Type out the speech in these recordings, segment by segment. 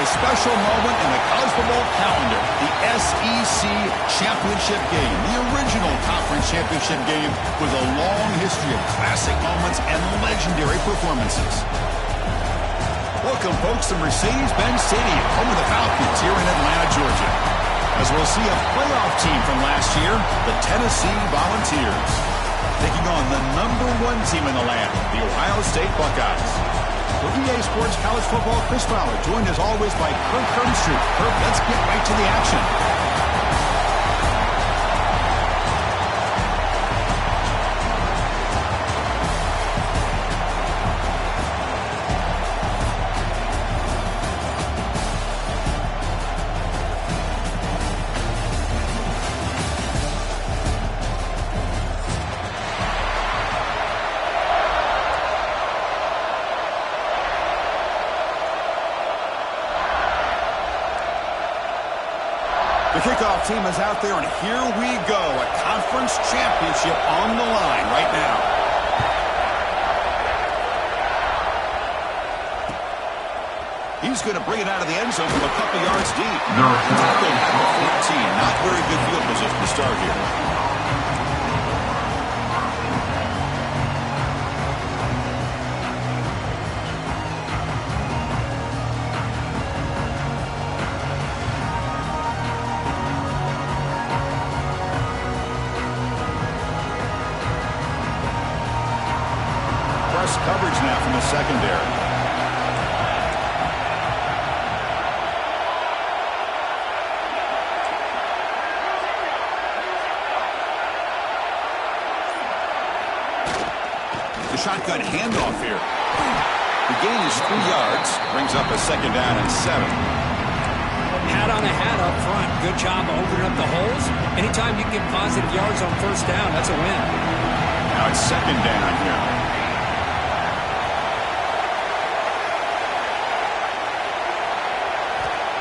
a special moment in the college football calendar, the SEC Championship game, the original conference championship game with a long history of classic moments and legendary performances. Welcome, folks, to Mercedes-Benz Stadium, home of the Falcons here in Atlanta, Georgia, as we'll see a playoff team from last year, the Tennessee Volunteers, taking on the #1 team in the land, the Ohio State Buckeyes. For EA Sports College Football, Chris Fowler, joined as always by Kirk Herbstreit. Kirk, let's get right to the action. The kickoff team is out there, and here we go. A conference championship on the line right now. He's going to bring it out of the end zone from a couple yards deep. Tackled at the 14. Not very good field position to start here. Coverage now from the secondary. The shotgun handoff here. The gain is 3 yards. Brings up a 2nd down and 7. Hat on a hat up front. Good job opening up the holes. Anytime you get positive yards on 1st down, that's a win. Now it's 2nd down here.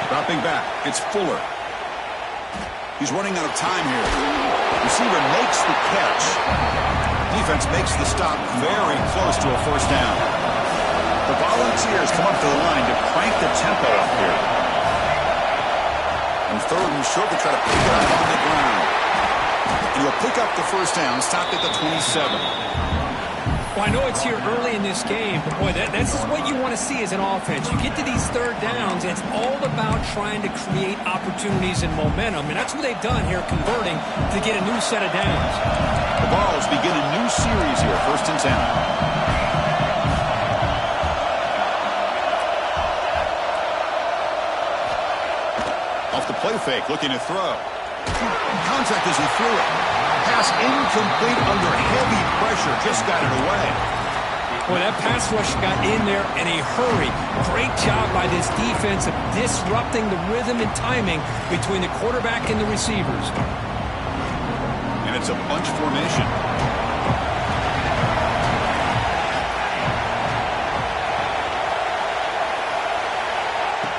Dropping back, it's Fuller. He's running out of time here. Receiver makes the catch. Defense makes the stop very close to a 1st down. The Volunteers come up to the line to crank the tempo up here. And 3rd and short, they try to pick it up on the ground. And he'll pick up the 1st down, stopped at the 27. Well, I know it's here early in this game, but boy, this is what you want to see as an offense. You get to these 3rd downs, it's all about trying to create opportunities and momentum, and that's what they've done here, converting to get a new set of downs. The Vols begin a new series here, 1st and 10. Off the play fake, looking to throw. Contact as he threw it. Pass incomplete under heavy pressure. Just got it away. Boy, that pass rush got in there in a hurry. Great job by this defense of disrupting the rhythm and timing between the quarterback and the receivers. And it's a bunch formation.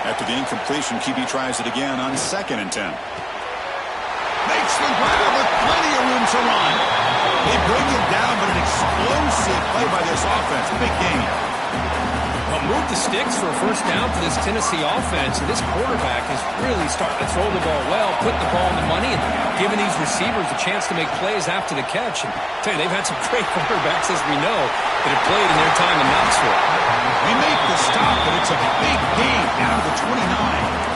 After the incompletion, QB tries it again on 2nd and 10. Makes the grab with plenty of room to run. They bring him down, but an explosive play by this offense. Big game. Well, move the sticks for a 1st down for this Tennessee offense. And this quarterback is really starting to throw the ball well, putting the ball in the money, and giving these receivers a chance to make plays after the catch. And I tell you, they've had some great quarterbacks, as we know, that have played in their time in Knoxville. They make the stop, but it's a big gain down to the 29.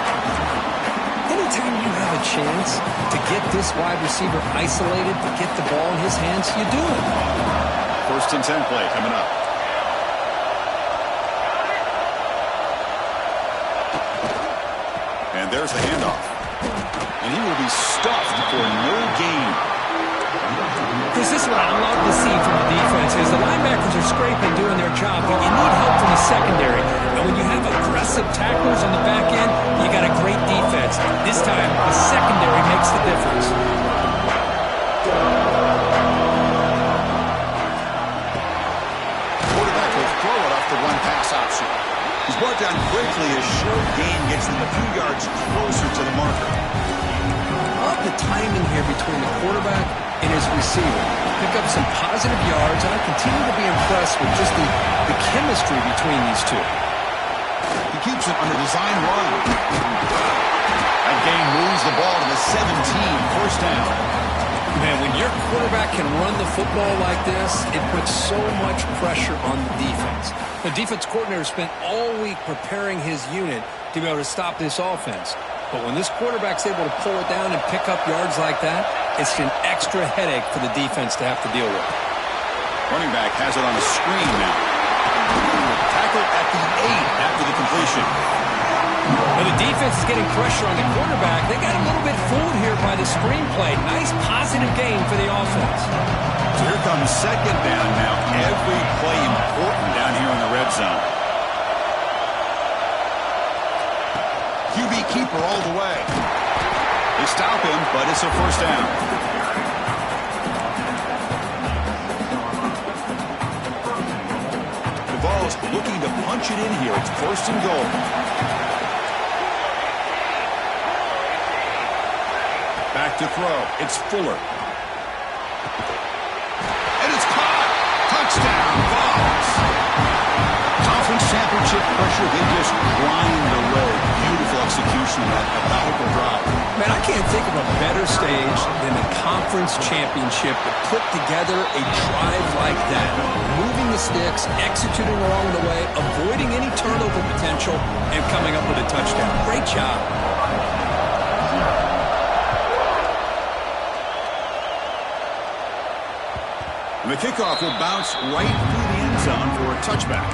Anytime you have a chance to get this wide receiver isolated, to get the ball in his hands, you do it. 1st and 10 play coming up. And there's the handoff. And he will be stuffed for no gain. This is what I love to see from the defense is the linebackers are scraping, doing their job, but you need help from the secondary. And when you have aggressive tacklers on the back end, you got a great defense. This time, the secondary makes the difference. Quarterback will throw it off the one-pass option. He's brought down quickly. A short gain gets them a few yards closer to the marker. Love the timing here between the quarterback and his receiver. Pick up some positive yards, and I continue to be impressed with just the chemistry between these two. He keeps it under design run. That gain moves the ball to the 17, first down. Man, when your quarterback can run the football like this, it puts so much pressure on the defense. The defense coordinator spent all week preparing his unit to be able to stop this offense. But when this quarterback's able to pull it down and pick up yards like that, it's an extra headache for the defense to have to deal with. Running back has it on a screen now. Tackle at the 8 after the completion. Well, the defense is getting pressure on the quarterback. They got a little bit fooled here by the screenplay. Nice positive gain for the offense. So here comes second down now. Every play important down here in the red zone. QB keeper all the way. They stop him, but it's a first down. The Vols looking to punch it in here. It's first and goal. Back to throw. It's Fuller. And it's caught. Touchdown, Vols. Conference championship pressure. They just grind away. Beautiful execution of that methodical drive. Man, I can't think of a better stage than the conference championship to put together a drive like that. Moving the sticks, executing along the way, avoiding any turnover potential, and coming up with a touchdown. Great job. And the kickoff will bounce right through the end zone for a touchback.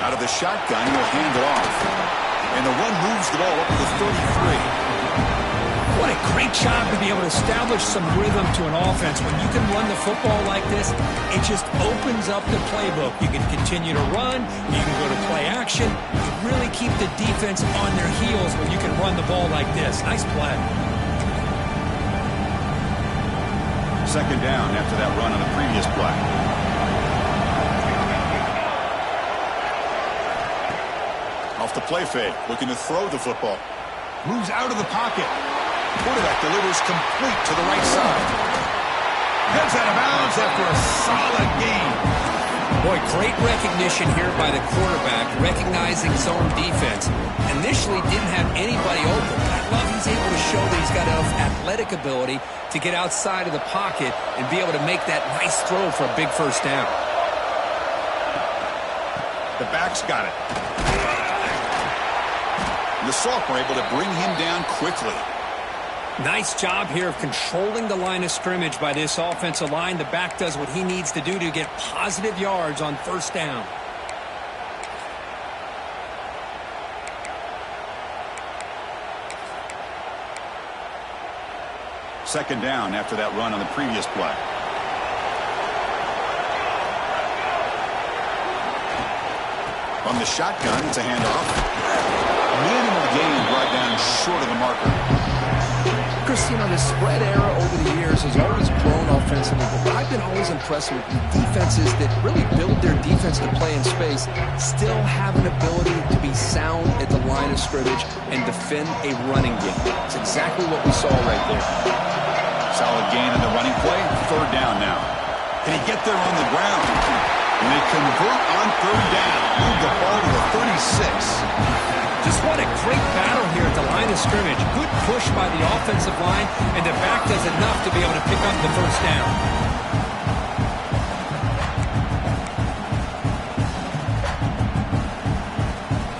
Out of the shotgun, he'll hand it off. And the one moves the ball up to the 33. What a great job to be able to establish some rhythm to an offense. When you can run the football like this, it just opens up the playbook. You can continue to run. You can go to play action. You really keep the defense on their heels when you can run the ball like this. Nice play. Second down after that run on the previous play. Off the play fake, looking to throw the football. Moves out of the pocket. Quarterback delivers complete to the right side. Heads out of bounds after a solid gain. Boy, great recognition here by the quarterback, recognizing zone defense. Initially didn't have anybody open. I love he's able to show that he's got enough athletic ability to get outside of the pocket and be able to make that nice throw for a big first down. The back's got it. The sophomore able to bring him down quickly. Nice job here of controlling the line of scrimmage by this offensive line. The back does what he needs to do to get positive yards on first down. Second down after that run on the previous play. On the shotgun, it's a handoff. Minimal gain brought down short of the marker. Chris, you know, the spread era over the years has always grown offensively, but I've been always impressed with the defenses that really build their defense to play in space, still have an ability to be sound at the line of scrimmage and defend a running game. It's exactly what we saw right there. Solid gain in the running play. Third down now. Can he get there on the ground? And they convert on third down. Move the ball to the 36. Just what a great battle here at the line of scrimmage. Good push by the offensive line, and the back does enough to be able to pick up the first down.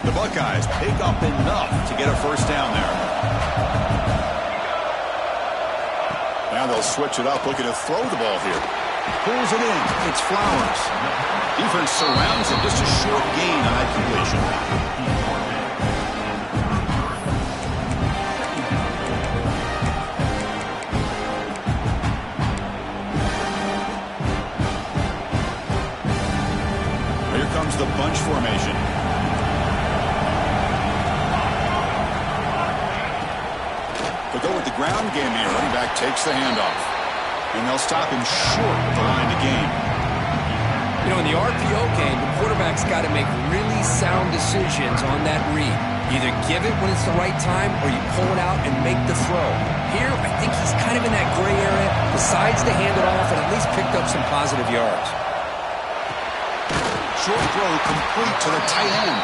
The Buckeyes pick up enough to get a first down there. Now they'll switch it up, looking to throw the ball here. Pulls it in. It's Flowers. Defense surrounds him. Just a short gain on that completion. Comes the bunch formation. To go with the ground game here, running back takes the handoff. And they'll stop him short of the line to gain. You know, in the RPO game, the quarterback's got to make really sound decisions on that read. Either give it when it's the right time or you pull it out and make the throw. Here, I think he's kind of in that gray area, decides to hand it off and at least picked up some positive yards. Short throw complete to the tight end.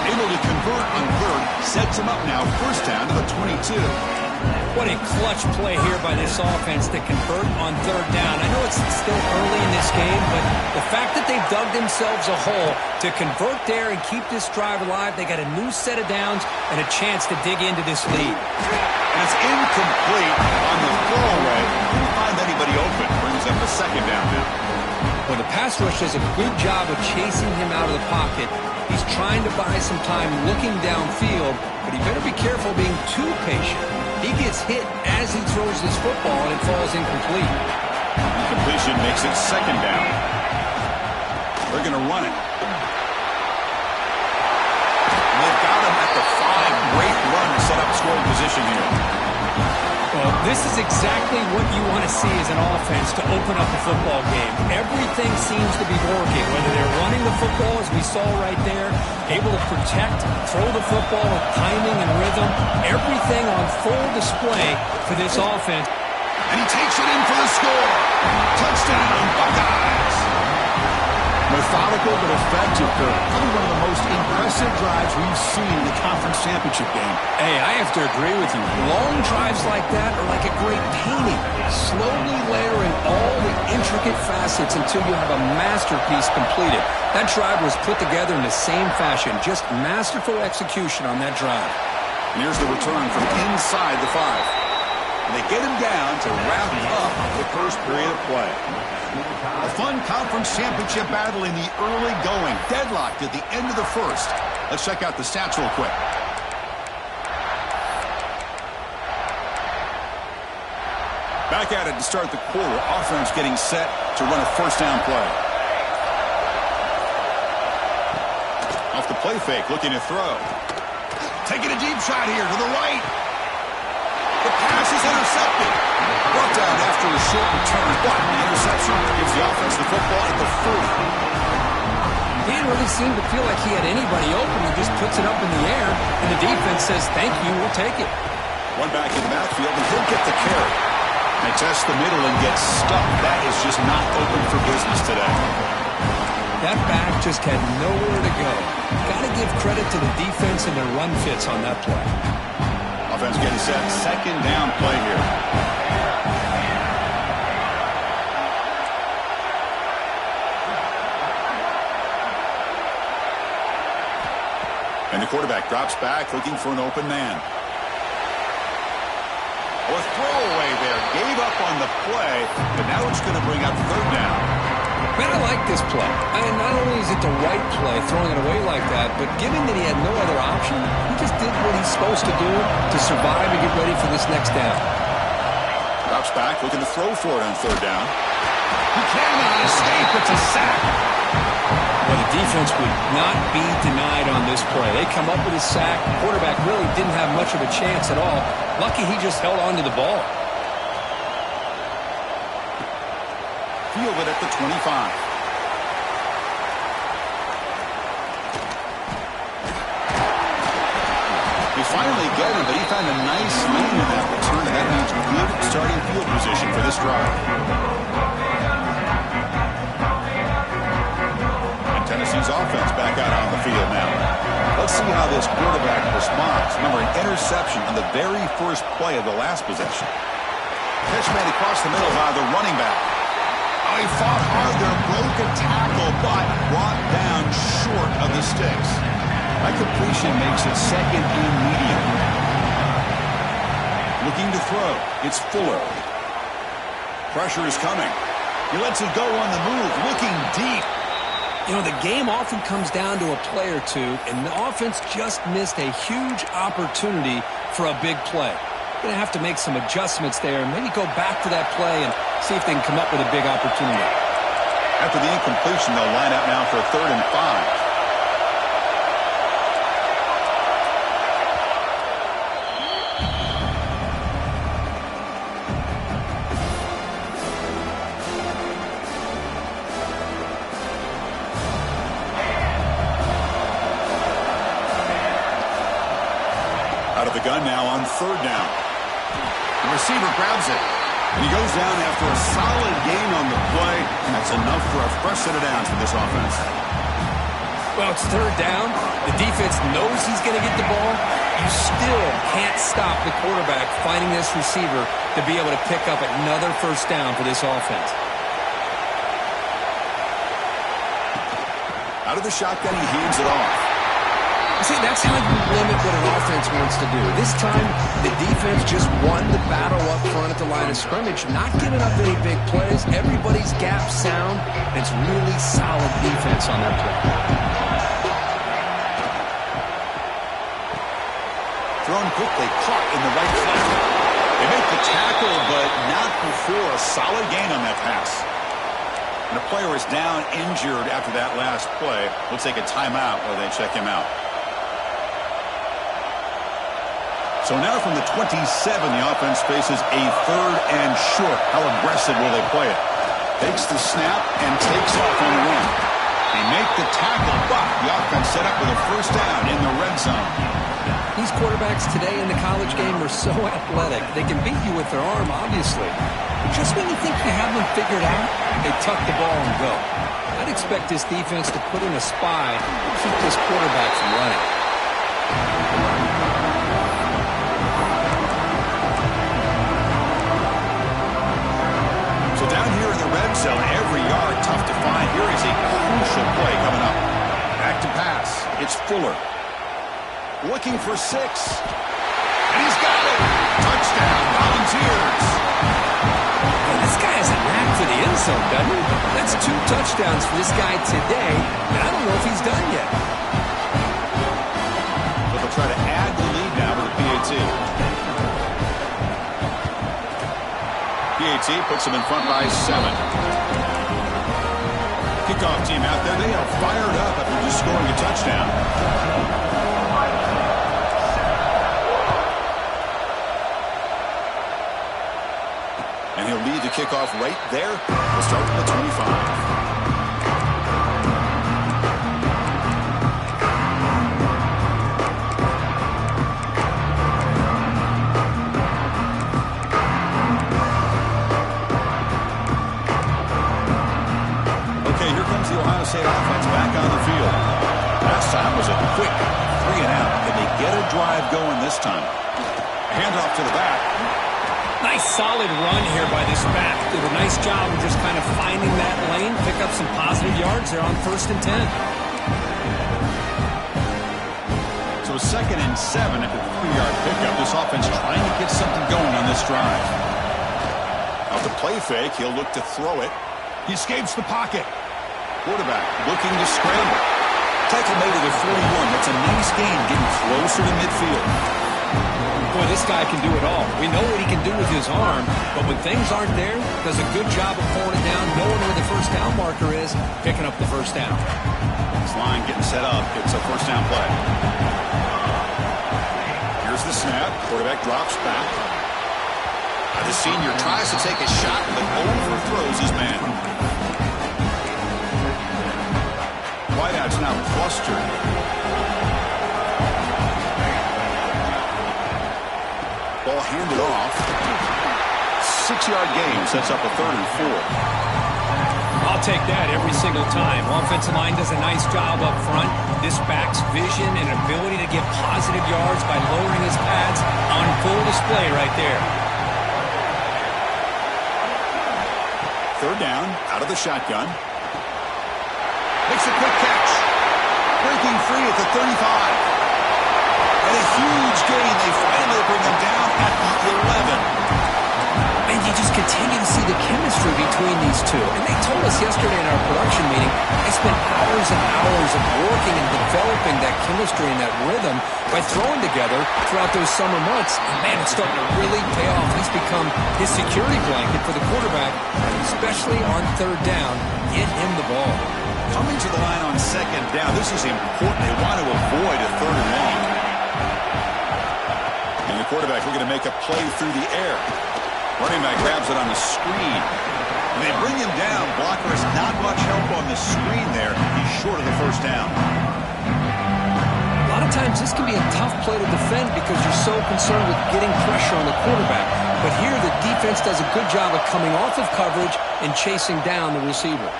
Able to convert on third, sets him up now, first down to the 22. What a clutch play here by this offense to convert on third down. I know it's still early in this game, but the fact that they've dug themselves a hole to convert there and keep this drive alive, they got a new set of downs and a chance to dig into this lead. And it's incomplete on the throwaway. Couldn't find anybody open. Brings up a second down now. Well, the pass rush does a good job of chasing him out of the pocket. He's trying to buy some time looking downfield, but he better be careful being too patient. He gets hit as he throws this football, and it falls incomplete. Completion makes it second down. They're going to run it. And they've got him at the 5. Great run to set up scoring position here. Well, this is exactly what you want to see as an offense to open up a football game. Everything seems to be working, whether they're running the football, as we saw right there, able to protect, throw the football with timing and rhythm, everything on full display for this offense. And he takes it in for the score. Touchdown, Buckeyes. Methodical but effective for probably one of the most impressive drives we've seen in the conference championship game. Hey, I have to agree with you. Long drives like that are like a great painting. Slowly layering all the intricate facets until you have a masterpiece completed. That drive was put together in the same fashion. Just masterful execution on that drive. And here's the return from inside the 5. And they get him down to wrap up the first period of play. A fun conference championship battle in the early going. Deadlocked at the end of the first. Let's check out the stats real quick. Back at it to start the quarter. Offense getting set to run a first down play. Off the play fake, looking to throw. Taking a deep shot here to the right. The pass is intercepted. Brought down after a short return, but the interception gives the offense the football at the 40. He didn't really seem to feel like he had anybody open. He just puts it up in the air, and the defense says, thank you, we'll take it. One back in the backfield, and he'll get the carry. They test the middle and get stuck. That is just not open for business today. That back just had nowhere to go. Got to give credit to the defense and their run fits on that play. Offense getting set. Second down play here. And the quarterback drops back looking for an open man. A throwaway there. Gave up on the play, but now it's going to bring up third down. Man, I like this play. And not only is it the right play, throwing it away like that, but given that he had no other option, he just did what he's supposed to do to survive and get ready for this next down. Drops back, looking to throw for it on third down. He cannot escape. It's a sack. Well, the defense would not be denied on this play. They come up with a sack. The quarterback really didn't have much of a chance at all. Lucky he just held on to the ball. Fielded at the 25. They finally get him, but he found a nice lane in that return, and that means good starting field position for this drive. And Tennessee's offense back out on the field now. Let's see how this quarterback responds. Remember, an interception on the very first play of the last possession. Catch made across the middle by the running back. Oh, he fought hard there, broke a tackle, but brought down short of the sticks. That completion makes it second and medium. Looking to throw. It's Fuller. Pressure is coming. He lets it go on the move, looking deep. You know, the game often comes down to a play or two, and the offense just missed a huge opportunity for a big play. Going to have to make some adjustments there and maybe go back to that play and see if they can come up with a big opportunity. After the incompletion, they'll line up now for a 3rd and 5. now on third down. The receiver grabs it. And he goes down after a solid gain on the play. And that's enough for a fresh set of downs for this offense. Well, it's third down. The defense knows he's going to get the ball. You still can't stop the quarterback finding this receiver to be able to pick up another first down for this offense. Out of the shotgun, he hands it off. See, that's how you limit what an offense wants to do. This time, the defense just won the battle up front at the line of scrimmage, not giving up any big plays. Everybody's gap sound. It's really solid defense on that play. Thrown quickly, caught in the right flank. They make the tackle, but not before a solid gain on that pass. And the player is down, injured after that last play. We'll take a timeout while they check him out. So now from the 27, the offense faces a third and short. How aggressive will they play it? Takes the snap and takes off on the run. They make the tackle, but the offense set up with a first down in the red zone. These quarterbacks today in the college game are so athletic. They can beat you with their arm, obviously. But just when you think you have them figured out, they tuck the ball and go. I'd expect this defense to put in a spy and keep this quarterback from running. So down here in the red zone, every yard tough to find. Here is a crucial play coming up. Back to pass. It's Fuller. Looking for 6. And he's got it. Touchdown, Volunteers. Well, this guy has a knack for the end zone, doesn't he? That's 2 touchdowns for this guy today, and I don't know if he's done yet. But they'll try to add the lead now with the PAT. PAT puts them in front by 7. Kickoff team out there. They are fired up after just scoring a touchdown. And he'll lead the kickoff right there. We'll start from the 25. State offense back on the field. Last time was a quick 3 and out. Can they get a drive going this time? A handoff to the back. Nice solid run here by this back. Did a nice job of just kind of finding that lane, pick up some positive yards there on 1st and 10. So a 2nd and 7 after the 3-yard pickup. This offense trying to get something going on this drive. Off the play fake, he'll look to throw it. He escapes the pocket. Quarterback looking to scramble. Tackle made at the 41. That's a nice gain, getting closer to midfield. Boy, this guy can do it all. We know what he can do with his arm, but when things aren't there, does a good job of pulling it down, knowing where the first down marker is, picking up the first down. This line getting set up. It's a first down play. Here's the snap. Quarterback drops back. The senior tries to take a shot, but overthrows his man. Whiteout's now clustered. Ball handed off. 6-yard gain sets up a 3rd and 4. I'll take that every single time. Offensive line does a nice job up front. This back's vision and ability to get positive yards by lowering his pads on full display right there. 3rd down, out of the shotgun. Makes a quick catch. Breaking free at the 35. And a huge gain. They finally bring him down at the 11. And you just continue to see the chemistry between these two. And they told us yesterday in our production meeting, they spent hours and hours of working and developing that chemistry and that rhythm by throwing together throughout those summer months. And man, it's starting to really pay off. He's become his security blanket for the quarterback, especially on 3rd down. Get him the ball. Coming to the line on 2nd down. This is important. They want to avoid a 3rd and long. And the quarterback looking to make a play through the air. Running back grabs it on the screen. And they bring him down. Blocker has not much help on the screen there. He's short of the first down. A lot lot of times this can be a tough play to defend because you're so concerned with getting pressure on the quarterback. But here the defense does a good job of coming off of coverage and chasing down the receiver.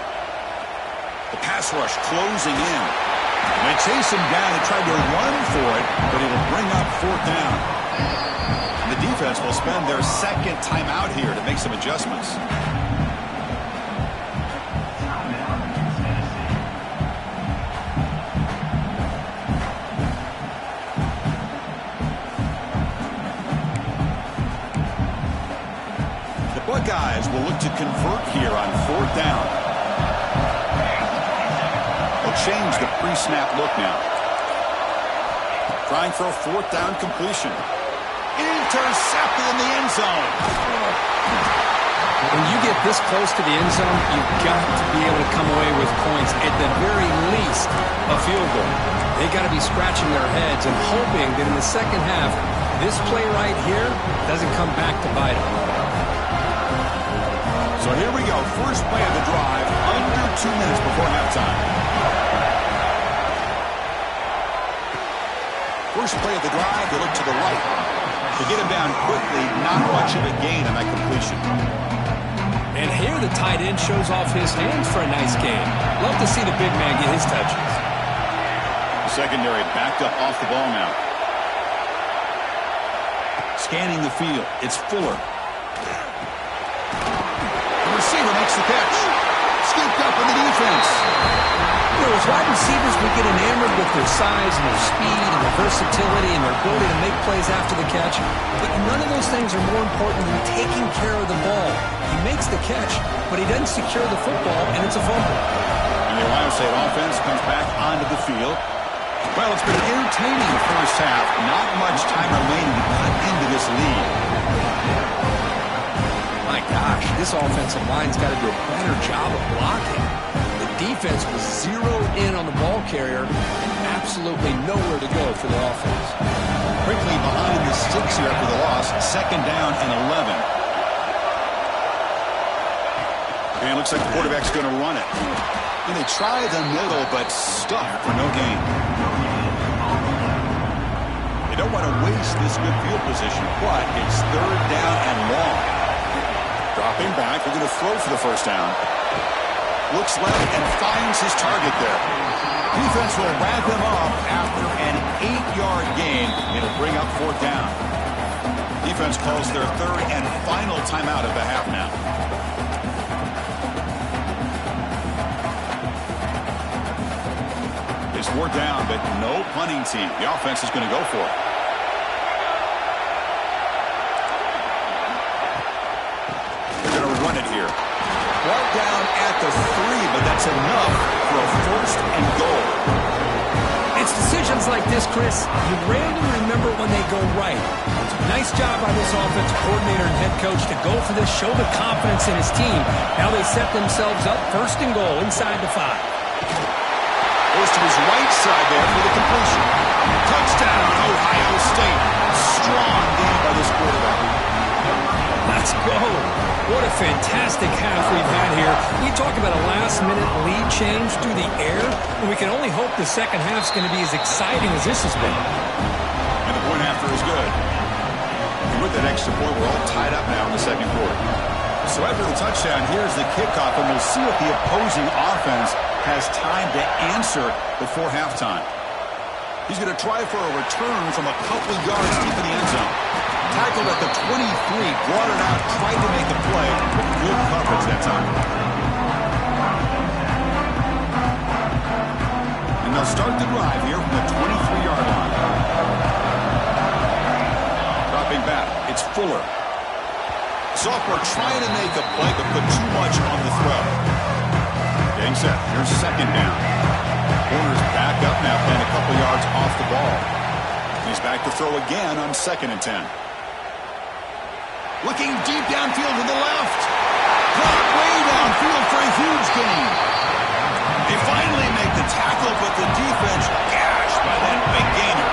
The pass rush closing in. They chase him down and try to run for it, but it'll bring up fourth down. And the defense will spend their second timeout here to make some adjustments. The Buckeyes will look to convert here on fourth down. Change the pre-snap look now. Trying for a fourth down completion. Intercepted in the end zone. When you get this close to the end zone, you've got to be able to come away with points. At the very least, a field goal. They got to be scratching their heads and hoping that in the second half, this play right here doesn't come back to bite them. So here we go. First play of the drive, under 2 minutes before halftime. First play of the drive, they look to the right. To get him down quickly, not much of a gain on that completion. And here the tight end shows off his hands for a nice game. Love to see the big man get his touches. The secondary backed up off the ball now. Scanning the field, it's Fuller. The receiver makes the catch. Scooped up in the defense. As wide receivers, we get enamored with their size and their speed and their versatility and their ability to make plays after the catch. But none of those things are more important than taking care of the ball. He makes the catch, but he doesn't secure the football, and it's a fumble. And the Ohio State offense comes back onto the field. Well, it's been entertaining the first half. Not much time remaining to cut into this lead. My gosh, this offensive line's got to do a better job of blocking. Defense was zeroed in on the ball carrier and absolutely nowhere to go for the offense. Quickly behind the sticks here after the loss. Second down and 11. And it looks like the quarterback's going to run it. And they try the middle, but stuck for no gain. They don't want to waste this good field position, but it's third down and long. Dropping back, they're going to throw for the first down. Looks left and finds his target there. Defense will wrap him up after an 8-yard gain. It'll bring up fourth down. Defense calls their third and final timeout of the half now. It's fourth down, but no punting team. The offense is going to go for it. They're going to run it here. Brought down at the 3, but that's enough for a first and goal. It's decisions like this, Chris, you rarely remember when they go right. Nice job by this offensive coordinator and head coach to go for this, show the confidence in his team. Now they set themselves up first and goal inside the 5. Goes to his right side there for the completion. Touchdown, Ohio State. Strong game by this quarterback. Let's go. What a fantastic half we've had here. We talk about a last-minute lead change through the air, and we can only hope the second half's going to be as exciting as this has been. And the point after is good. And with that extra point, we're all tied up now in the second quarter. So after the touchdown, here's the kickoff, and we'll see what the opposing offense has time to answer before halftime. He's going to try for a return from a couple of yards deep in the end zone. Tackled at the 23, brought it out, tried to make the play, but good coverage that time. And they'll start the drive here from the 23-yard line. Dropping back, it's Fuller. Sophomore trying to make a play, but put too much on the throw. Getting set, here's second down. Corner's back up now, playing a couple yards off the ball. He's back to throw again on 2nd and 10. Looking deep downfield to the left. Clock way downfield for a huge gain. They finally make the tackle, but the defense gashed by that big gainer.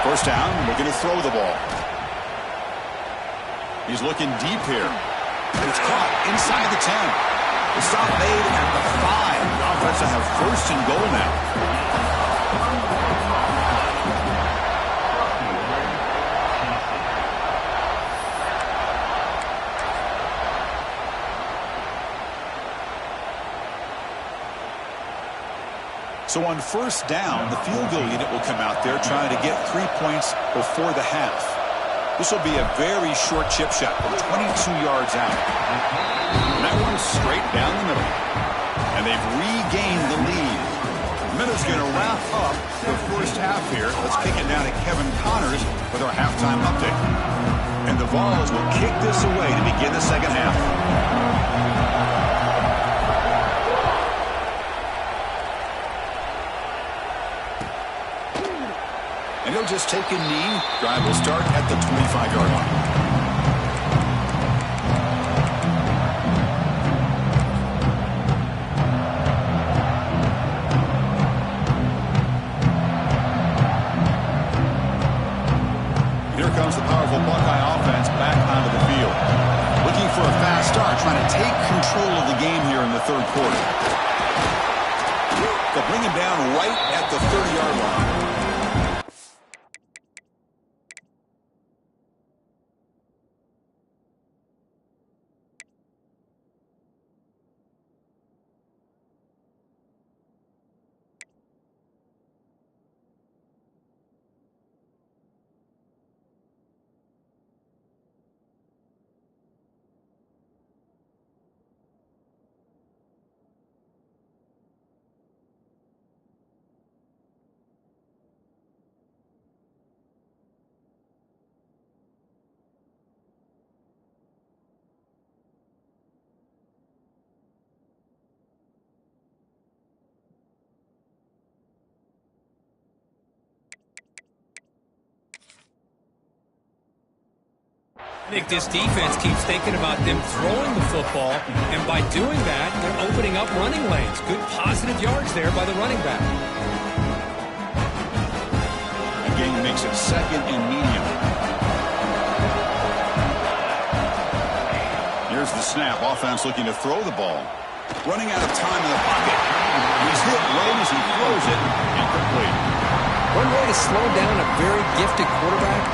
First down, looking to throw the ball. He's looking deep here. And it's caught inside the 10. The stop made at the 5. The offense will have first and goal now. So on first down, the field goal unit will come out there trying to get 3 points before the half. This will be a very short chip shot from 22 yards out. And that one's straight down the middle. And they've regained the lead. Minutes going to wrap up the first half here. Let's kick it down to Kevin Connors with our halftime update. And the Vols will kick this away to begin the second half. And he'll just take a knee. Drive will start at the 25-yard line. Here comes the powerful Buckeye offense back onto the field. Looking for a fast start, trying to take control of the game here in the third quarter. They'll bring him down right at the 30-yard line. I think this defense keeps thinking about them throwing the football, and by doing that, they're opening up running lanes. Good positive yards there by the running back. Again, makes it second and medium. Here's the snap. Offense looking to throw the ball. Running out of time in the pocket. He's hit right as he throws it. Incomplete. One way to slow down a very gifted quarterback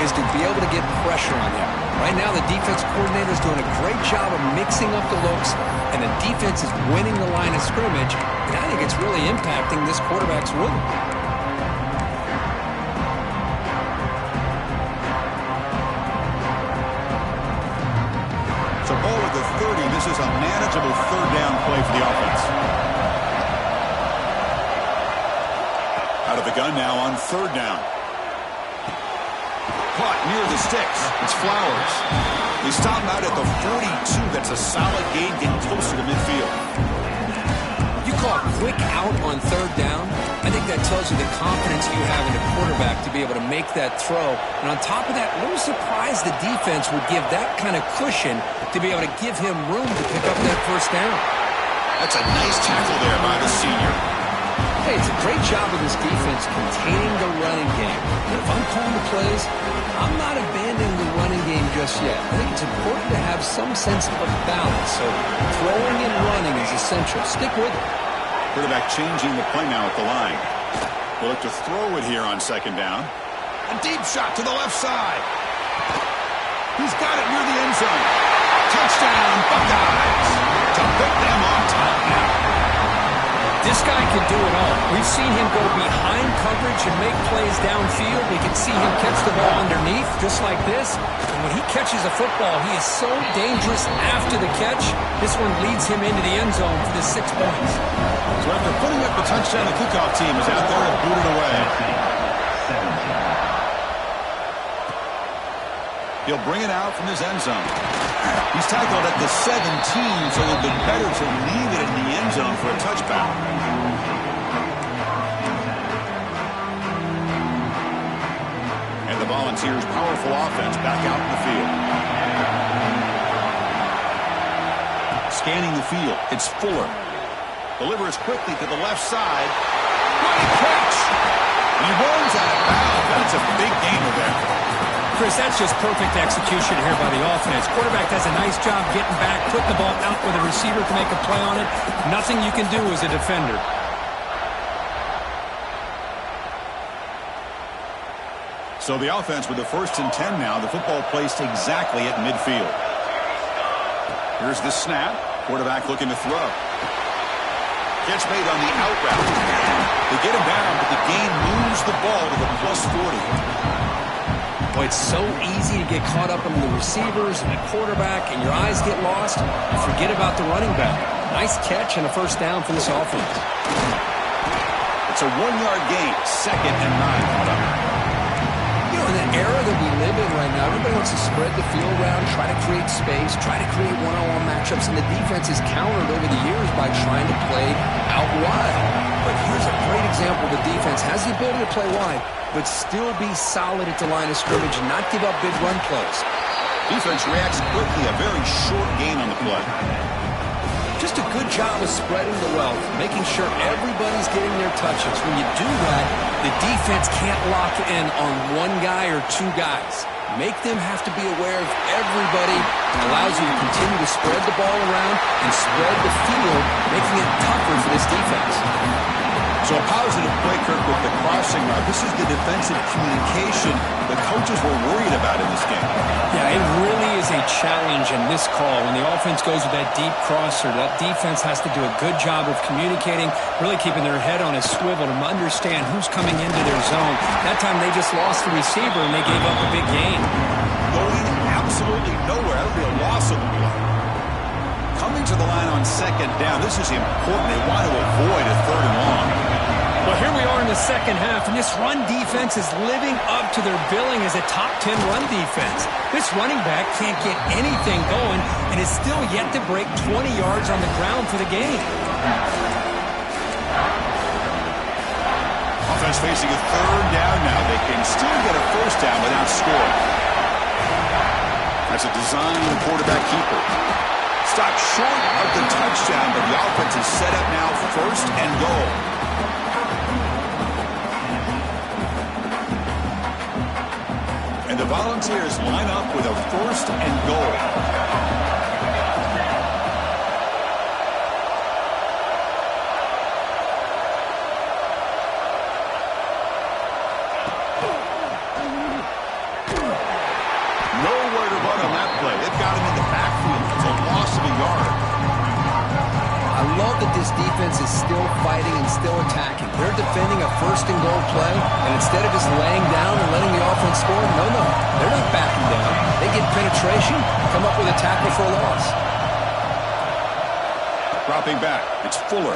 is to be able to get pressure on him. Right now, the defense coordinator is doing a great job of mixing up the looks, and the defense is winning the line of scrimmage, and I think it's really impacting this quarterback's rhythm. So ball at the 30. This is a manageable third down play for the offense. Out of the gun now on third down. Caught near the sticks. It's Flowers. They stop him out at the 42. That's a solid gain, getting closer to midfield. You call quick out on third down, I think that tells you the confidence you have in a quarterback to be able to make that throw. And on top of that, a little surprised the defense would give that kind of cushion to be able to give him room to pick up that first down. That's a nice tackle there by the senior. Hey, it's a great job of this defense containing the running game. But if I'm calling the plays, I'm not abandoning the running game just yet. I think it's important to have some sense of balance. So throwing and running is essential. Stick with it. Quarterback changing the play now at the line. We'll look to throw it here on second down. A deep shot to the left side. He's got it near the end zone. Touchdown, Buckeyes. To put them on top now. This guy can do it all. We've seen him go behind coverage and make plays downfield. We can see him catch the ball underneath, just like this. And when he catches a football, he is so dangerous after the catch. This one leads him into the end zone for the 6 points. So after putting up the touchdown, the kickoff team is out there and booted away. He'll bring it out from his end zone. He's tackled at the 17, so it would have been better to leave it in the end zone for a touchback. And the Volunteers' powerful offense back out in the field. Scanning the field, it's Fuller. Delivers quickly to the left side. What a catch! He rolls out of bounds. That's a big gainer there. Chris, that's just perfect execution here by the offense. Quarterback does a nice job getting back, putting the ball out where the receiver can make a play on it. Nothing you can do as a defender. So the offense with the 1st and 10 now. The football placed exactly at midfield. Here's the snap. Quarterback looking to throw. Catch made on the out route. They get him down, but the gain moves the ball to the +40. Boy, it's so easy to get caught up in the receivers and the quarterback, and your eyes get lost. You forget about the running back. Nice catch and a 1st down for this offense. It's a 1-yard gain. 2nd and 9. You know, in the era that we live in right now, everybody wants to spread the field around, try to create space, try to create one-on-one matchups, and the defense is countered over the years by trying to play out wide. But here's a great example. The defense has the ability to play wide, but still be solid at the line of scrimmage and not give up big run plays. Defense reacts quickly. A very short gain on the play. Just a good job of spreading the wealth, making sure everybody's getting their touches. When you do that, the defense can't lock in on one guy or 2 guys. Make them have to be aware of everybody. It allows you to continue to spread the ball around and spread the field, making it tougher for this defense. So a positive play, Kirk, with the crossing route. This is the defensive communication the coaches were worried about in this game. Yeah, it really is a challenge in this call. When the offense goes with that deep crosser, that defense has to do a good job of communicating, really keeping their head on a swivel to understand who's coming into their zone. That time they just lost the receiver and they gave up a big gain. Going absolutely nowhere. That would be a loss of the play. Coming to the line on 2nd down. This is important. They want to avoid a 3rd and long. Well, here we are in the 2nd half, and this run defense is living up to their billing as a top 10 run defense. This running back can't get anything going and is still yet to break 20 yards on the ground for the game. Offense facing a 3rd down now. They can still get a 1st down without scoring. That's a design quarterback keeper. Stopped short of the touchdown, but the offense is set up now 1st and goal. And the Volunteers line up with a 1st and goal. Nowhere to run on that play. They've got him in the backfield. It's a loss of a yard. I love that this defense is still fighting and still attacking. They're defending a 1st and goal play, and instead of just laying down and letting the offense score, no, they're not backing down. They get penetration, come up with a tackle for a loss. Dropping back, it's Fuller.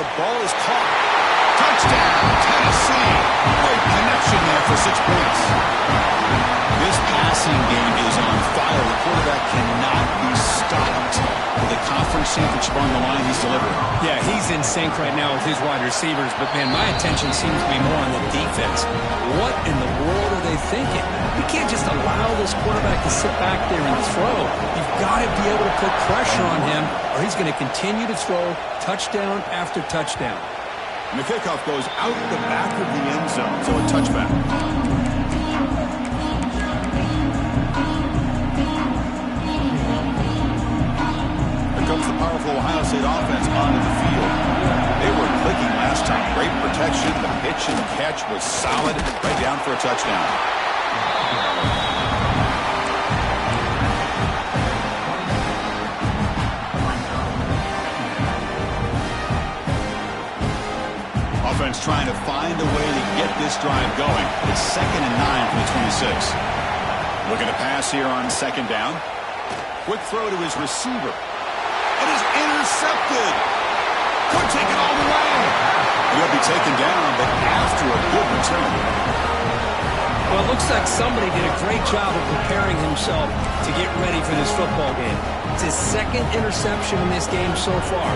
The ball is caught. Touchdown, Tennessee. Great connection there for 6 points. This passing game is on fire. The quarterback cannot be stopped. With a conference championship on the line, he's delivering. Yeah, he's in sync right now with his wide receivers, but, man, my attention seems to be more on the defense. What in the world are they thinking? You can't just allow this quarterback to sit back there and throw. You've got to be able to put pressure on him, or he's going to continue to throw touchdown after touchdown. And the kickoff goes out the back of the end zone, so a touchback. Comes the powerful Ohio State offense onto the field. They were clicking last time. Great protection. The pitch and catch was solid. Right down for a touchdown. Offense trying to find a way to get this drive going. It's 2nd and 9 from the 26. Looking to pass here on 2nd down. Quick throw to his receiver. It is intercepted. Could take it all the way. He'll be taken down, but after a good return. Well, it looks like somebody did a great job of preparing himself to get ready for this football game. It's his 2nd interception in this game so far.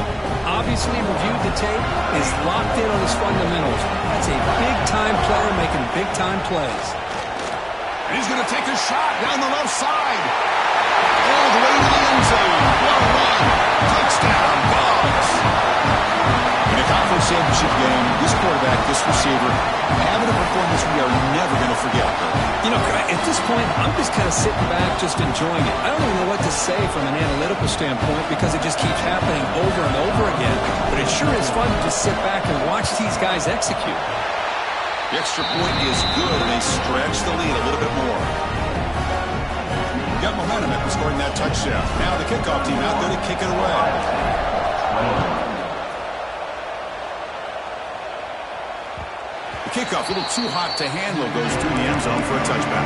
Obviously reviewed the tape, is locked in on his fundamentals. That's a big-time player making big-time plays. And he's going to take a shot down the left side. All the way to the end zone. What a run. Touchdown, Bucs. In a conference championship game, this quarterback, this receiver, having a performance we are never going to forget. You know, at this point, I'm just kind of sitting back, just enjoying it. I don't even know what to say from an analytical standpoint because it just keeps happening over and over again. But it sure is fun to just sit back and watch these guys execute. The extra point is good, and they stretch the lead a little bit more. Got momentum after scoring that touchdown. Now the kickoff team out there to kick it away. Kickoff, a little too hot to handle, goes through the end zone for a touchback.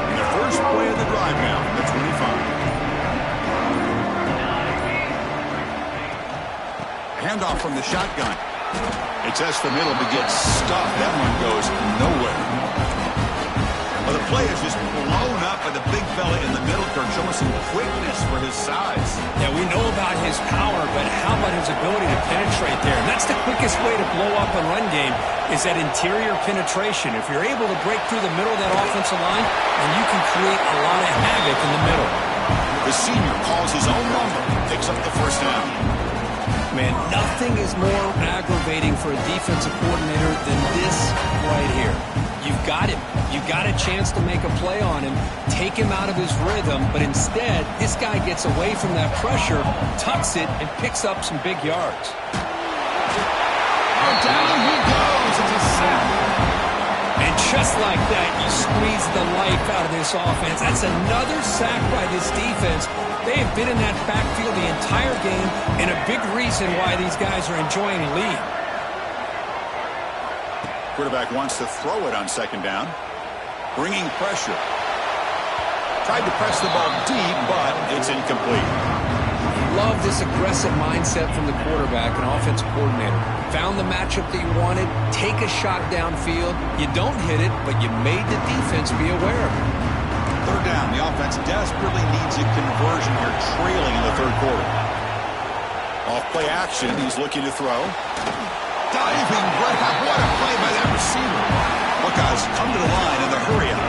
And the first play of the drive now from the 25. Handoff from the shotgun. They test the middle but get stuffed. That one goes nowhere. Well, the play is just blown up by the big fella in the middle, Kirk, showing some quickness for his size. Yeah, we know about his power, but how about his ability to penetrate there? And that's the quickest way to blow up a run game is that interior penetration. If you're able to break through the middle of that offensive line, then you can create a lot of havoc in the middle. The senior calls his own number, picks up the first down. Man, nothing is more aggravating for a defensive coordinator than this right here. You've got him. You've got a chance to make a play on him, take him out of his rhythm, but instead, this guy gets away from that pressure, tucks it, and picks up some big yards. And down he goes. It's a sack. And just like that, you squeeze the life out of this offense. That's another sack by this defense. They have been in that backfield the entire game, and a big reason why these guys are enjoying the lead. Quarterback wants to throw it on second down. Bringing pressure. Tried to press the ball deep, but it's incomplete. Love this aggressive mindset from the quarterback and offensive coordinator. Found the matchup that you wanted, take a shot downfield. You don't hit it, but you made the defense be aware of it. Third down, the offense desperately needs a conversion here, trailing in the third quarter. Off play action, he's looking to throw. Diving right up, what a play by that receiver. Buckeyes come to the line in the hurry up.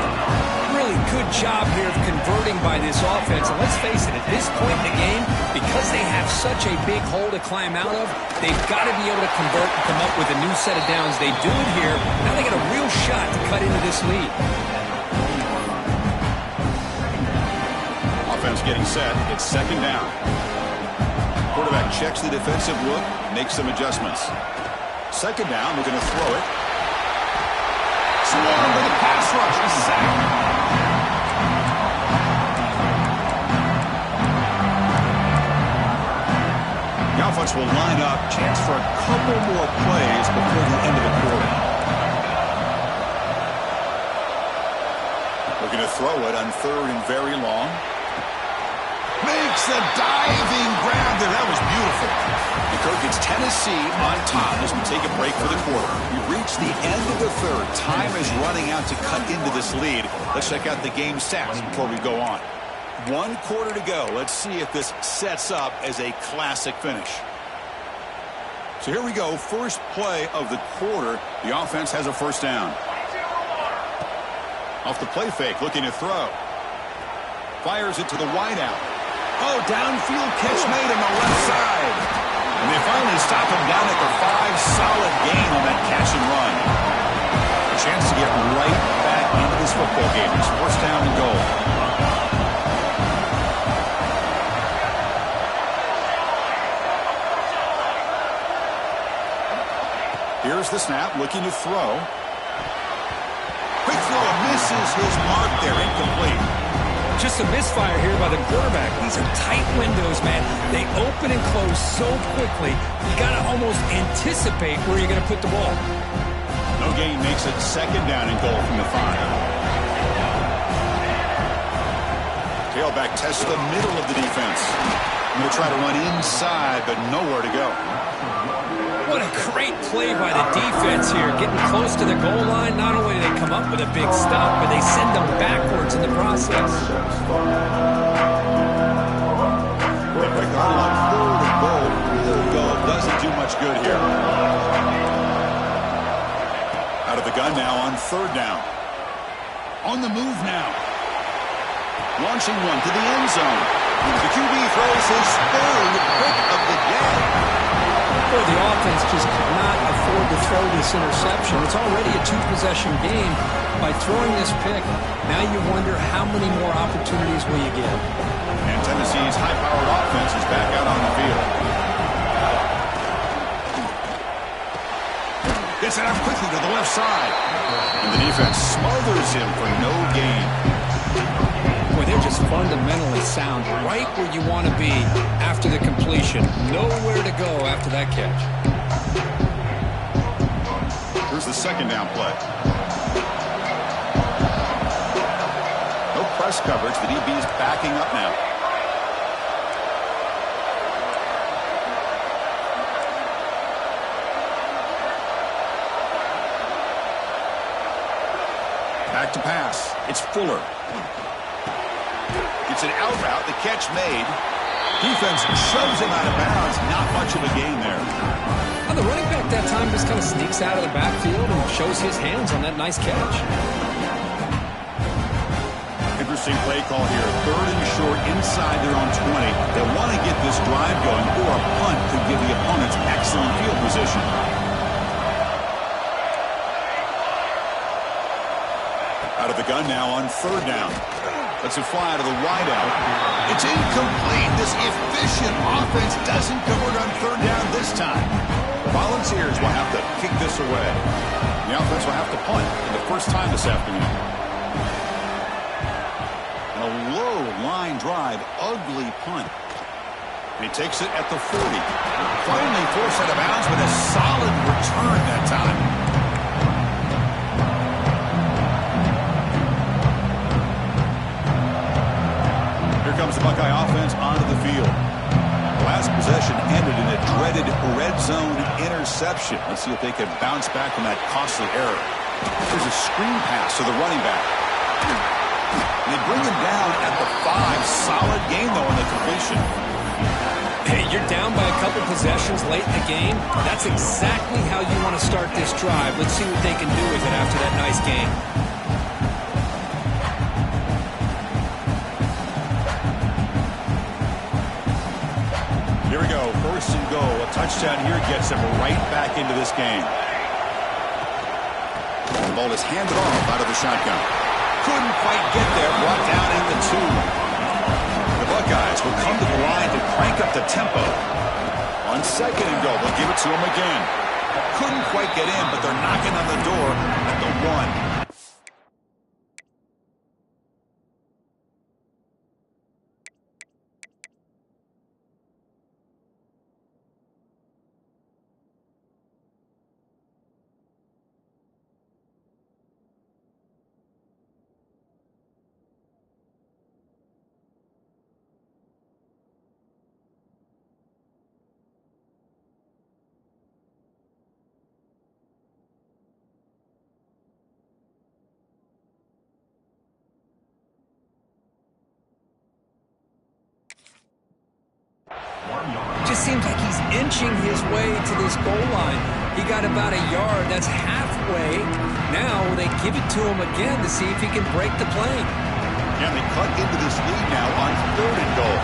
Really good job here of converting by this offense. And let's face it, at this point in the game, because they have such a big hole to climb out of, they've got to be able to convert and come up with a new set of downs. They do it here. Now they got a real shot to cut into this lead. Offense getting set. It's second down. Quarterback checks the defensive look, makes some adjustments. Second down, we're going to throw it. Swarmed by the pass rush. A sack. The offense will line up. Chance for a couple more plays before the end of the quarter. Looking to throw it on third and very long. Makes the diving grab there. That was beautiful. And Kirk, it's Tennessee on top as we take a break for the quarter. We've reached the end of the third. Time is running out to cut into this lead. Let's check out the game stats before we go on. 1 quarter to go. Let's see if this sets up as a classic finish. So here we go. First play of the quarter. The offense has a first down. Off the play fake, looking to throw. Fires it to the wideout. Oh, downfield catch made on the left side. And they finally stop him down at the 5. Solid gain on that catch and run. A chance to get right back into this football game. It's first down and goal. Here's the snap, looking to throw. Quick throw, misses his mark there, incomplete. Just a misfire here by the quarterback. These are tight windows, man. They open and close so quickly. You got to almost anticipate where you're going to put the ball. No gain makes it second down and goal from the 5. Tailback tests the middle of the defense. I'm going to try to run inside, but nowhere to go. What a great play by the defense here. Getting close to the goal line. Not only do they come up with a big stop, but they send them backwards in the process. Real quick, the huddle on third and goal. Field goal doesn't do much good here. Out of the gun now on third down. On the move now. Launching one to the end zone. The QB throws his third pick of the day. Well, the offense just cannot afford to throw this interception. It's already a two-possession game. By throwing this pick, now you wonder how many more opportunities will you get. And Tennessee's high-powered offense is back out on the field. Gets it out quickly to the left side. And the defense smothers him for no gain. Boy, they're just fundamentally sound right where you want to be after the completion. Nowhere to go after that catch. Here's the second down play. No press coverage. The DB's backing up now. Back to pass. It's Fuller. It's an out route. The catch made. Defense shoves him out of bounds. Not much of a gain there. Well, the running back that time just kind of sneaks out of the backfield and shows his hands on that nice catch. Interesting play call here. Third and short inside their own 20. They want to get this drive going, or a punt could give the opponents excellent field position. Out of the gun now on third down. Lets it fly out of the wideout. It's incomplete. This efficient offense doesn't convert on third down this time. The Volunteers will have to kick this away. The offense will have to punt for the first time this afternoon. And a low line drive, ugly punt. And he takes it at the 40. Finally forced out of bounds with a solid return that time. Here comes the Buckeye offense onto the field. Last possession ended in a dreaded red zone interception. Let's see if they can bounce back from that costly error. There's a screen pass to the running back. And they bring him down at the 5. Solid game, though, on the completion. Hey, you're down by a couple possessions late in the game. That's exactly how you want to start this drive. Let's see what they can do with it after that nice game. Here we go, first and goal. A touchdown here gets them right back into this game. The ball is handed off out of the shotgun. Couldn't quite get there, brought down in the 2. The Buckeyes will come to the line to crank up the tempo. On second and goal, they'll give it to him again. Couldn't quite get in, but they're knocking on the door at the 1. Just seems like he's inching his way to this goal line. He got about a yard. That's halfway. Now they give it to him again to see if he can break the play. And they cut into this lead now on third and goal.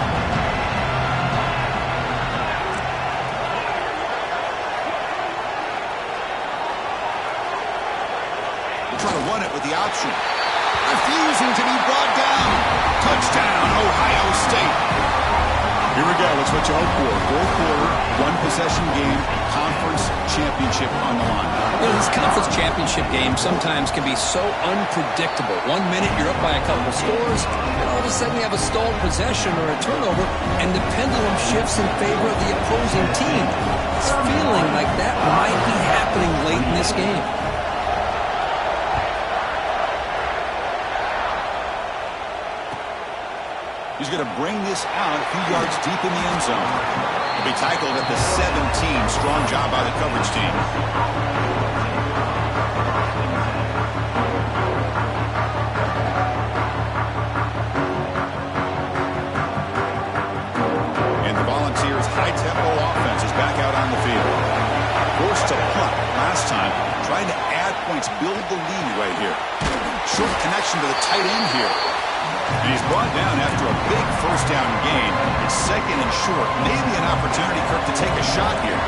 They're trying to run it with the option. Refusing to be brought down. Touchdown, Ohio State. Here we go. That's what you hope for. Fourth quarter, one-possession game, conference championship on the line. You know, these conference championship games sometimes can be so unpredictable. 1 minute you're up by a couple of scores, and all of a sudden you have a stalled possession or a turnover, and the pendulum shifts in favor of the opposing team. It's feeling like that might be happening late in this game. He's going to bring this out a few yards deep in the end zone. He'll be tackled at the 17. Strong job by the coverage team. And the Volunteers' high-tempo offense is back out on the field. Forced to punt last time, trying to add points, build the lead right here. Short connection to the tight end here. And He's brought down after a big first down gain. It's second and short. Maybe an opportunity, Kirk, to take a shot here.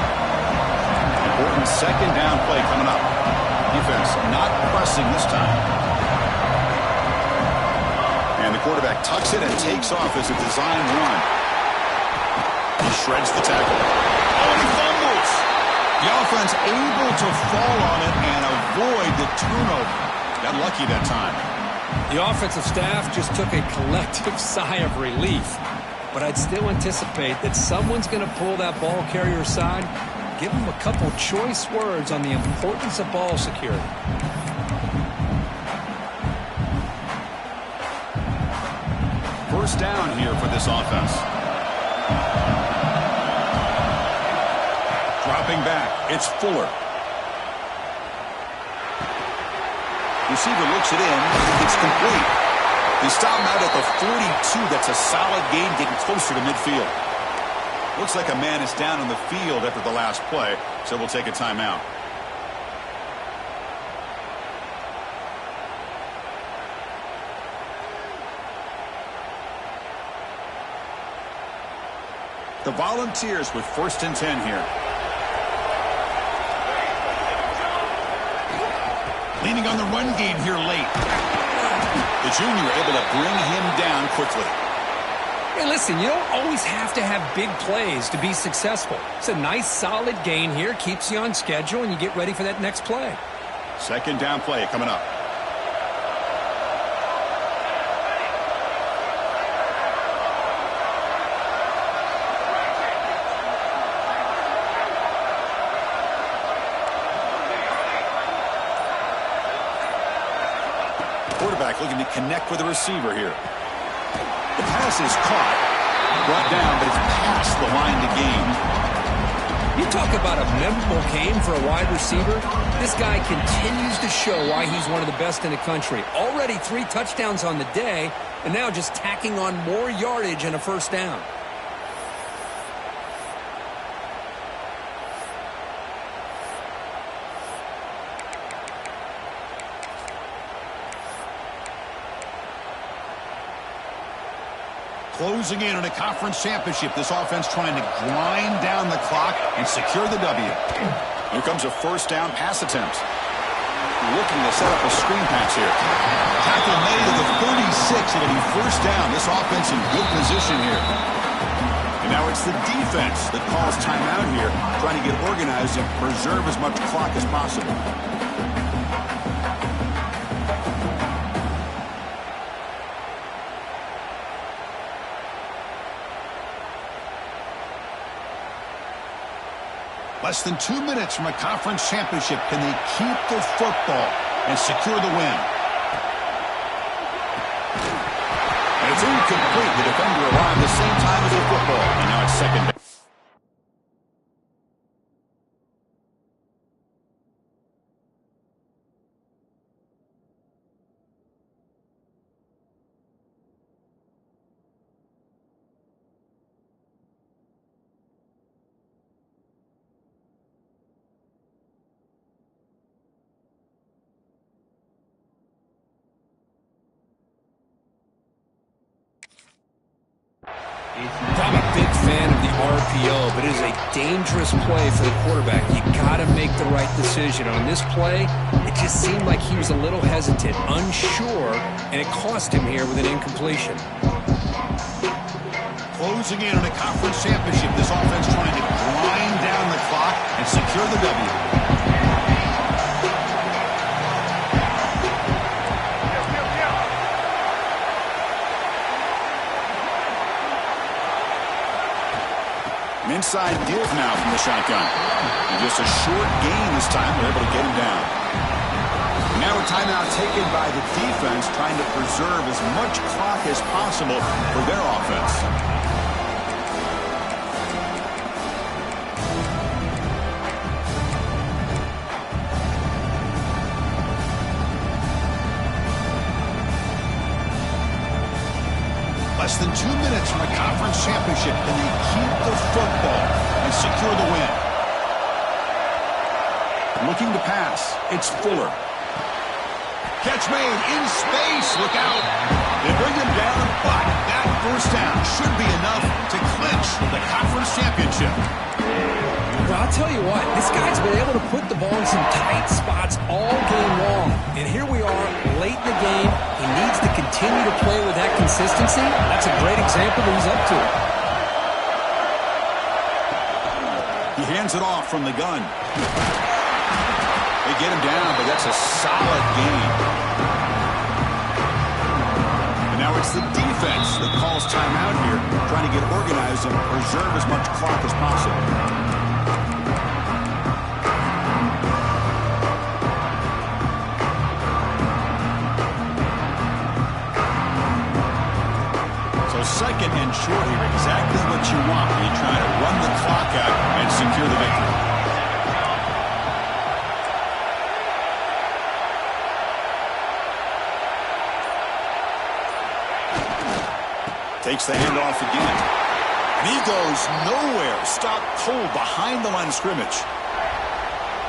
Important second down play coming up. Defense not pressing this time. And the quarterback tucks it and takes off as a design run. He shreds the tackle. Oh, and he fumbles. The offense able to fall on it and avoid the turnover. Got lucky that time. The offensive staff just took a collective sigh of relief. But I'd still anticipate that someone's going to pull that ball carrier aside, give him a couple choice words on the importance of ball security. First down here for this offense. Dropping back, it's Fuller. Receiver looks it in. It's complete. They stop him out at the 42. That's a solid gain, getting closer to midfield. Looks like a man is down on the field after the last play, so we'll take a timeout. The Volunteers with 1st and 10 here. Leaning on the run game here late. The junior able to bring him down quickly. Hey, listen, you don't always have to have big plays to be successful. It's a nice, solid gain here. Keeps you on schedule, and you get ready for that next play. Second down play coming up. Quarterback looking to connect with the receiver here. The pass is caught, brought down, but it's past the line to gain. You talk about a memorable game for a wide receiver. This guy continues to show why he's one of the best in the country. Already 3 touchdowns on the day, and now just tacking on more yardage and a first down. Closing in on a conference championship, this offense trying to grind down the clock and secure the W. Here comes a first down pass attempt. Looking to set up a screen pass here. Tackle made at the 36. It'll be first down. This offense in good position here. And now it's the defense that calls timeout here, trying to get organized and preserve as much clock as possible. Less than 2 minutes from a conference championship. Can they keep the football and secure the win? And it's incomplete. The defender arrived the same time as the football. And now it's second down. I'm a big fan of the RPO, but it is a dangerous play for the quarterback. You got to make the right decision. On this play, it just seemed like he was a little hesitant, unsure, and it cost him here with an incompletion. Closing in on a conference championship, this offense trying to grind down the clock and secure the W. Inside give now from the shotgun. And just a short gain this time. They're able to get him down. Now a timeout taken by the defense, trying to preserve as much clock as possible for their offense. Less than 2 minutes from a conference championship. Can they keep the football and secure the win? Looking to pass. It's Fuller. Catch made in space. Look out. They bring him down first down should be enough to clinch the conference championship. Well, I'll tell you what, this guy's been able to put the ball in some tight spots all game long. And here we are, late in the game. He needs to continue to play with that consistency. That's a great example that he's up to. He hands it off from the gun. They get him down, but that's a solid gain. And now it's the defense that calls timeout here, trying to get organized and preserve as much clock as possible. So second and short here, exactly what you want when you're trying to run the clock out and secure the victory. Takes the handoff again. And he goes nowhere. Stop cold behind the line of scrimmage.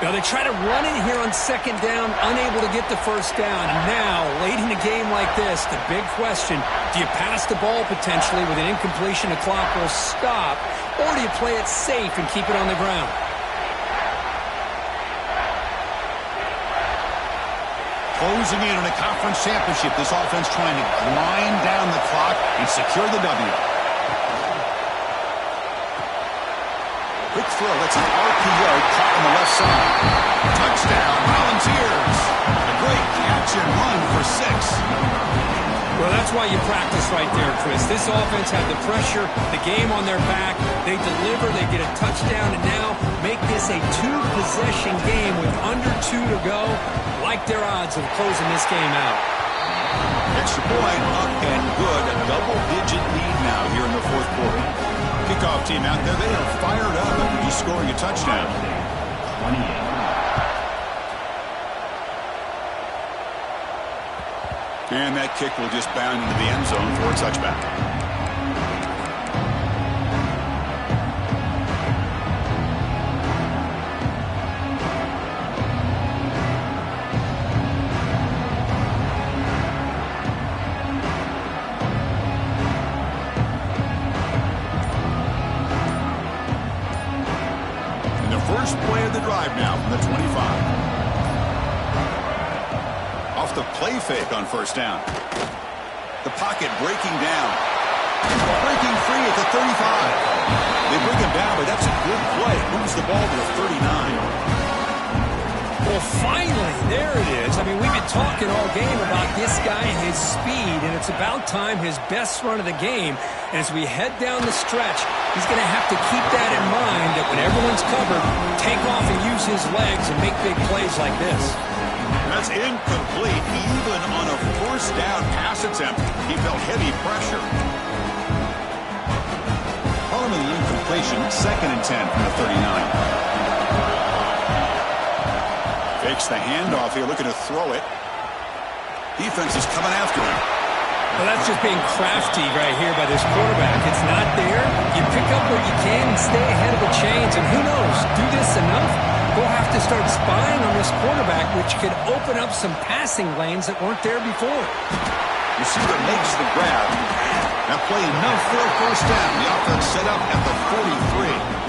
Now they try to run it here on second down, unable to get the first down. Now, late in a game like this, the big question, do you pass the ball potentially with an incompletion, the clock will stop, or do you play it safe and keep it on the ground? Closing in on a conference championship, this offense trying to grind down the clock and secure the W. Quick throw, that's an RPO caught on the left side. Touchdown, Volunteers. A great catch and run for 6. Well, that's why you practice right there, Chris. This offense had the pressure, the game on their back. They deliver, they get a touchdown, and now make this a 2-possession game with under 2 to go. Like their odds of closing this game out. Extra point up and good. A double-digit lead now here in the fourth quarter. Kickoff team out there, they are fired up after just scoring a touchdown. And that kick will just bound into the end zone for a touchback. First play of the drive now from the 25. Off the play fake on first down. The pocket breaking down. Breaking free at the 35. They bring him down, but that's a good play. Moves the ball to the 39. Well, finally, there it is. I mean, we've been talking all game about this guy and his speed, and it's about time his best run of the game. And as we head down the stretch, he's going to have to keep that in mind, that when everyone's covered, take off and use his legs and make big plays like this. That's incomplete. Even on a first down pass attempt, he felt heavy pressure. Following the incompletion, 2nd and 10 from the 39. Fakes the handoff here, looking to throw it. Defense is coming after him. Well, that's just being crafty right here by this quarterback. It's not there. You pick up what you can and stay ahead of the chains. And who knows, do this enough, we'll have to start spying on this quarterback, which could open up some passing lanes that weren't there before. Receiver makes the grab. Now play enough for a first down. The offense set up at the 43.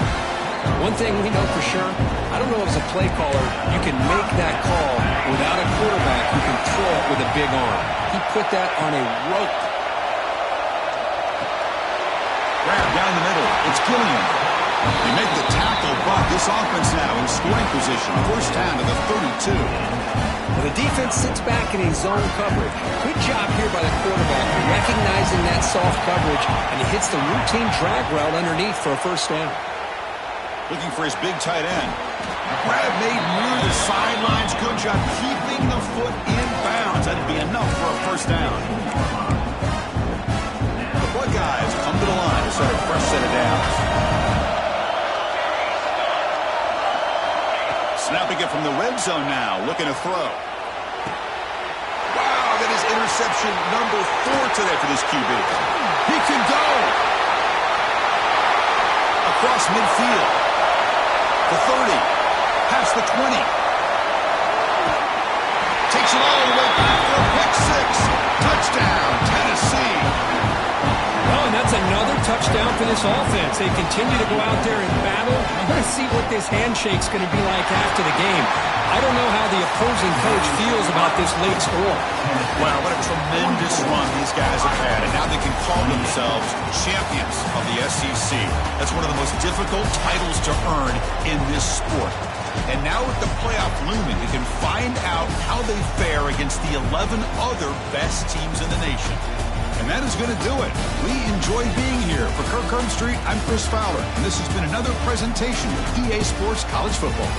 One thing we know for sure, I don't know as a play caller, you can make that call without a quarterback who can throw it with a big arm. He put that on a rope. Grab down the middle. It's Gilliam. They make the tackle, but this offense now in scoring position. First down to the 32. Well, the defense sits back in a zone coverage. Good job here by the quarterback recognizing that soft coverage, and he hits the routine drag route underneath for a first down. Looking for his big tight end. Grab made near the sidelines. Good job keeping the foot in bounds. That'd be enough for a first down. The Buckeyes come to the line to set a fresh set of downs. Snapping it from the red zone now. Looking to throw. Wow, that is interception number 4 today for this QB. He can go. Across midfield. The 30, past the 20. Takes it all the way back for a pick 6. Touchdown, Tennessee. Well, and for this offense. They continue to go out there and battle. I'm going to see what this handshake's going to be like after the game. I don't know how the opposing coach feels about this late score. Wow, what a tremendous run these guys have had. And now they can call themselves champions of the SEC. That's one of the most difficult titles to earn in this sport. And now with the playoff looming, we can find out how they fare against the 11 other best teams in the nation. And that is going to do it. We enjoy being here. For Kirk Herbstreit, I'm Chris Fowler. And this has been another presentation of EA Sports College Football.